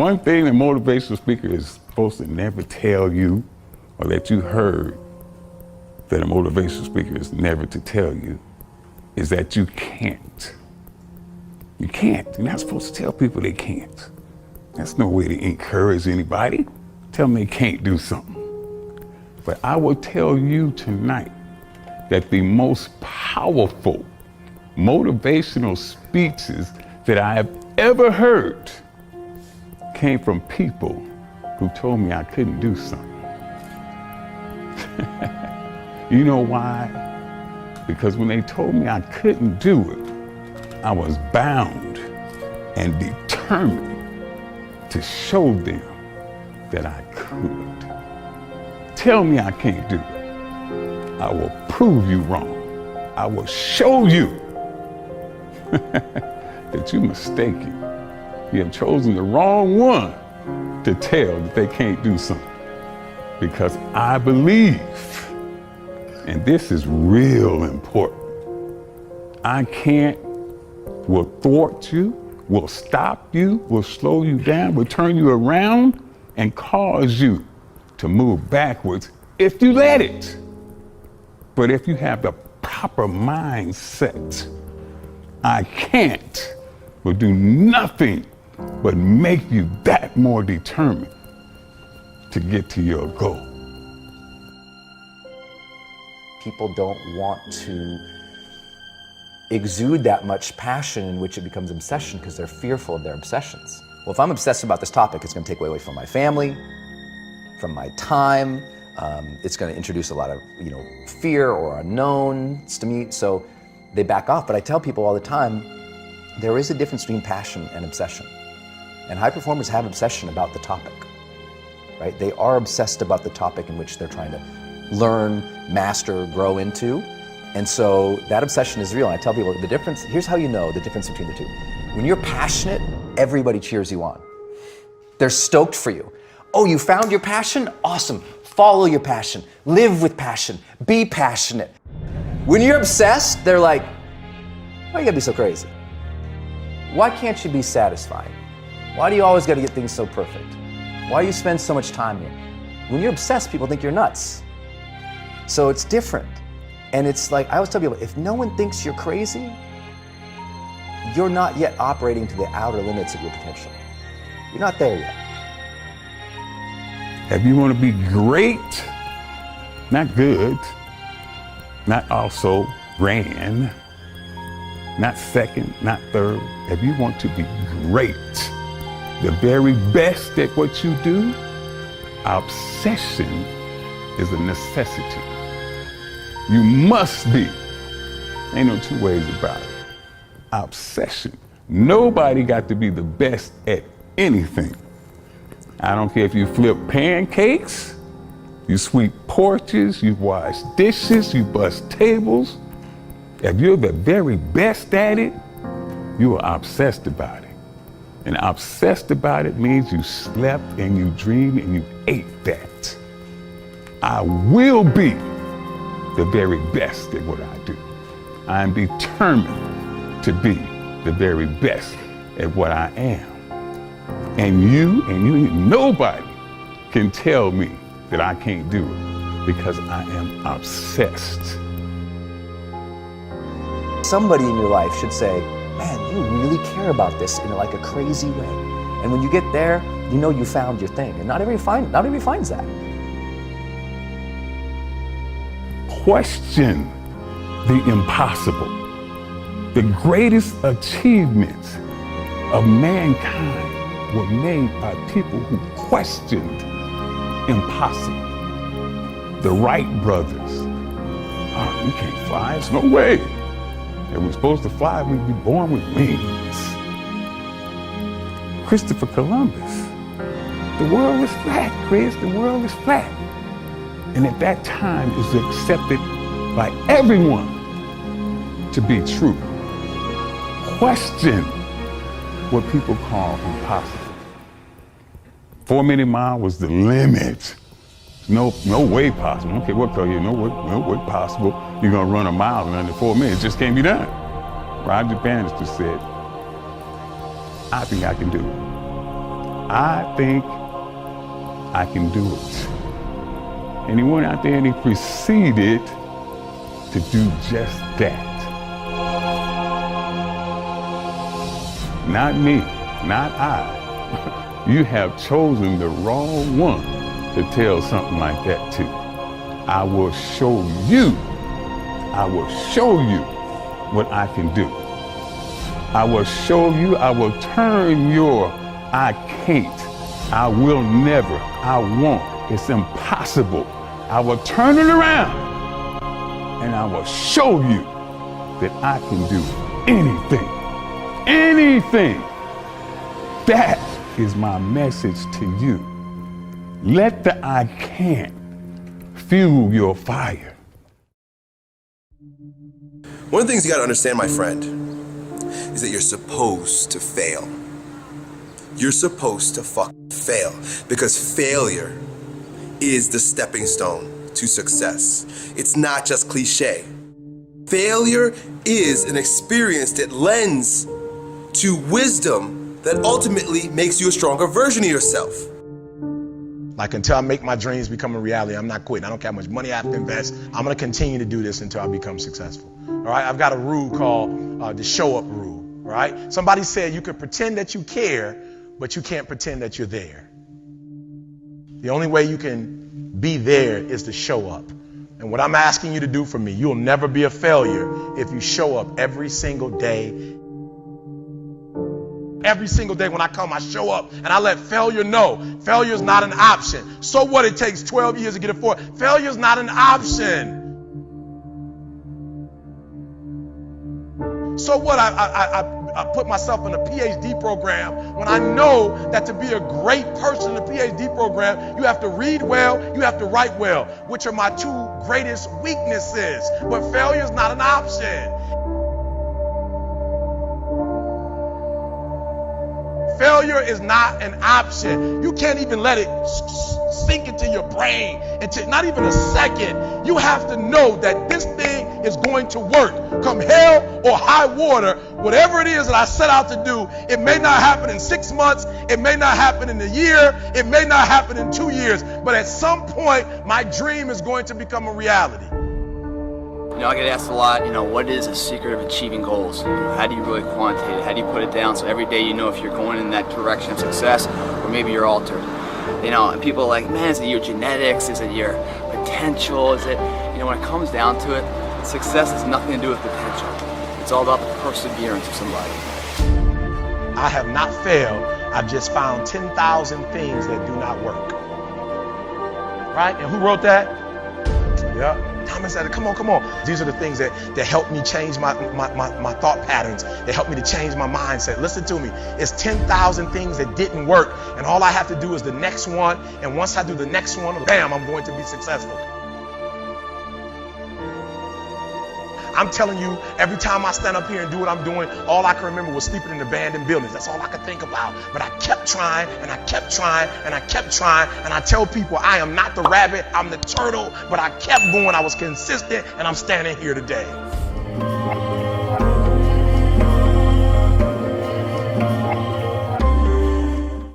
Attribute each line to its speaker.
Speaker 1: one thing a motivational speaker is supposed to never tell you, or that you heard that a motivational speaker is never to tell you, is that you can't. You can't. You're not supposed to tell people they can't. That's no way to encourage anybody. Tell them they can't do something. But I will tell you tonight that the most powerful motivational speeches that I have ever heard came from people who told me I couldn't do something. You know why? Because when they told me I couldn't do it, I was bound and determined to show them that I could. Tell me I can't do it. I will prove you wrong. I will show you that you're mistaken. You have chosen the wrong one to tell that they can't do something. Because I believe, and this is real important, I can't will thwart you, will stop you, will slow you down, will turn you around and cause you to move backwards if you let it. But if you have the proper mindset, I can't will do nothing but make you that more determined to get to your goal.
Speaker 2: People don't want to exude that much passion in which it becomes obsession because they're fearful of their obsessions. Well, if I'm obsessed about this topic, it's going to take away from my family, from my time. It's going to introduce a lot of, fear or unknowns to me. So they back off. But I tell people all the time, there is a difference between passion and obsession. And high performers have obsession about the topic, right? They are obsessed about the topic in which they're trying to learn, master, grow into. And so that obsession is real. And I tell people the difference, here's how you know the difference between the two. When you're passionate, everybody cheers you on. They're stoked for you. Oh, you found your passion? Awesome. Follow your passion. Live with passion. Be passionate. When you're obsessed, they're like, why you gotta be so crazy? Why can't you be satisfied? Why do you always gotta get things so perfect? Why do you spend so much time here? When you're obsessed, people think you're nuts. So it's different. And it's like, I always tell people, if no one thinks you're crazy, you're not yet operating to the outer limits of your potential. You're not there yet.
Speaker 1: If you want to be great, not good, not also grand, not second, not third, if you want to be great, the very best at what you do, obsession is a necessity. You must be. Ain't no two ways about it. Obsession. Nobody got to be the best at anything. I don't care if you flip pancakes, you sweep porches, you wash dishes, you bust tables. If you're the very best at it, you are obsessed about it. And obsessed about it means you slept and you dreamed and you ate that. I will be the very best at what I do. I am determined to be the very best at what I am. And nobody can tell me that I can't do it because I am obsessed.
Speaker 2: Somebody in your life should say, man, you really care about this in like a crazy way. And when you get there, you know you found your thing. And not everybody finds that.
Speaker 1: Question the impossible. The greatest achievements of mankind were made by people who questioned impossible. The Wright brothers. Oh, we can't fly, there's no way. If we're supposed to fly, we'd be born with wings. Christopher Columbus. The world is flat, Chris, the world is flat. And at that time, it was accepted by everyone to be true. Question what people call impossible. 4 minute mile was the limit. No way possible. Okay, what color you know what possible. You're gonna run a mile in under 4 minutes. It just can't be done. Roger Bannister said, I think I can do it. I think I can do it. And he went out there and he proceeded to do just that. Not me, not I. You have chosen the wrong one to tell something like that to. I will show you what I can do. I will show you, I will turn your I can't, I will never, I won't, it's impossible. I will turn it around and I will show you that I can do anything. Anything. That is my message to you. Let the I can't fuel your fire.
Speaker 3: One of the things you gotta understand, my friend, is that you're supposed to fail. You're supposed to fail, because failure is the stepping stone to success. It's not just cliche. Failure is an experience that lends to wisdom that ultimately makes you a stronger version of yourself.
Speaker 4: Like, until I make my dreams become a reality, I'm not quitting. I don't care how much money I have to invest. I'm gonna continue to do this until I become successful. All right, I've got a rule called the show up rule. All right, somebody said you can pretend that you care, but you can't pretend that you're there. The only way you can be there is to show up. And what I'm asking you to do for me, you'll never be a failure if you show up every single day. Every single day when I come, I show up and I let failure know. Failure is not an option. So what, it takes 12 years to get it forward. Failure is not an option. So what, I put myself in a PhD program when I know that to be a great person in the PhD program, you have to read well, you have to write well, which are my two greatest weaknesses. But failure is not an option. Failure is not an option. You can't even let it sink into your brain, into not even a second. You have to know that this thing is going to work. Come hell or high water, whatever it is that I set out to do, it may not happen in 6 months, it may not happen in a year, it may not happen in 2 years, but at some point, my dream is going to become a reality.
Speaker 5: You know, I get asked a lot, what is the secret of achieving goals? How do you really quantitate it? How do you put it down so every day you know if you're going in that direction of success or maybe you're altered? And people are like, man, is it your genetics? Is it your potential? Is it, when it comes down to it, success has nothing to do with potential. It's all about the perseverance of somebody.
Speaker 4: I have not failed. I've just found 10,000 things that do not work. Right? And who wrote that? Yeah. Thomas said, come on. These are the things that help me change my thought patterns. They help me to change my mindset. Listen to me. It's 10,000 things that didn't work. And all I have to do is the next one. And once I do the next one, bam, I'm going to be successful. I'm telling you, every time I stand up here and do what I'm doing, all I can remember was sleeping in abandoned buildings. That's all I could think about. But I kept trying, and I kept trying, and I kept trying. And I tell people, I am not the rabbit, I'm the turtle. But I kept going, I was consistent, and I'm standing here today.